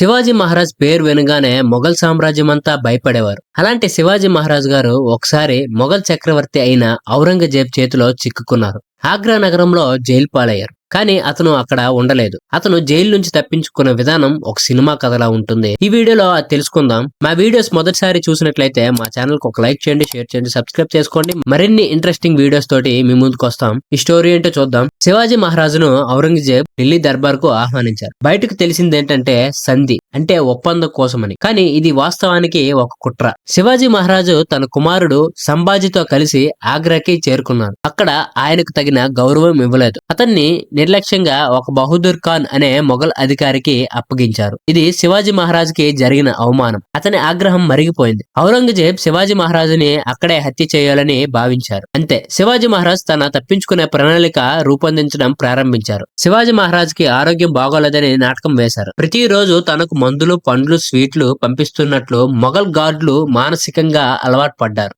శివాజీ మహారాజ్ పేరు వినగానే మొఘల్ సామ్రాజ్యం అంతా భయపడేవారు. అలాంటి శివాజీ మహారాజ్ గారు ఒకసారి మొఘల్ చక్రవర్తి అయిన ఔరంగజేబ్ చేతిలో చిక్కుకున్నారు. ఆగ్రా నగరంలో జైలు పాలయ్యారు. కానీ అతను అక్కడ ఉండలేదు. అతను జైలు నుంచి తప్పించుకున్న విధానం ఒక సినిమా కథలా ఉంటుంది. ఈ వీడియోలో అది తెలుసుకుందాం. మా వీడియోస్ మొదటిసారి చూసినట్లయితే మా ఛానల్ కు ఒక లైక్ చేయండి, షేర్ చేయండి, సబ్స్క్రైబ్ చేసుకోండి. మరిన్ని ఇంట్రెస్టింగ్ వీడియోస్ తోటి మీ ముందుకు వస్తాం. ఈ స్టోరీ ఏంటో చూద్దాం. శివాజీ మహారాజును ఔరంగజేబ్ ఢిల్లీ దర్బార్ కు ఆహ్వానించారు. బయటకు తెలిసింది ఏంటంటే సంధి అంటే ఒప్పందం కోసమని. కానీ ఇది వాస్తవానికి ఒక కుట్ర. శివాజీ మహారాజు తన కుమారుడు సంభాజీతో కలిసి ఆగ్రాకి చేరుకున్నారు. అక్కడ ఆయనకు తగిన గౌరవం ఇవ్వలేదు. అతన్ని నిర్లక్ష్యంగా ఒక బహదూర్ ఖాన్ అనే మొఘల్ అధికారికి అప్పగించారు. ఇది శివాజీ మహారాజుకి జరిగిన అవమానం. అతని ఆగ్రహం మరిగిపోయింది. ఔరంగజేబ్ శివాజీ మహారాజుని అక్కడే హత్య చేయాలని భావించారు. అంతే, శివాజీ మహారాజ్ తన తప్పించుకునే ప్రణాళిక రూపొందించడం ప్రారంభించారు. శివాజీ మహారాజ్ కి ఆరోగ్యం బాగోలేదని నాటకం వేశారు. ప్రతిరోజు తనకు మందులు, పండ్లు, స్వీట్లు పంపిస్తున్నట్లు మొఘల్ గార్డులు మానసికంగా అలవాటు పడ్డారు.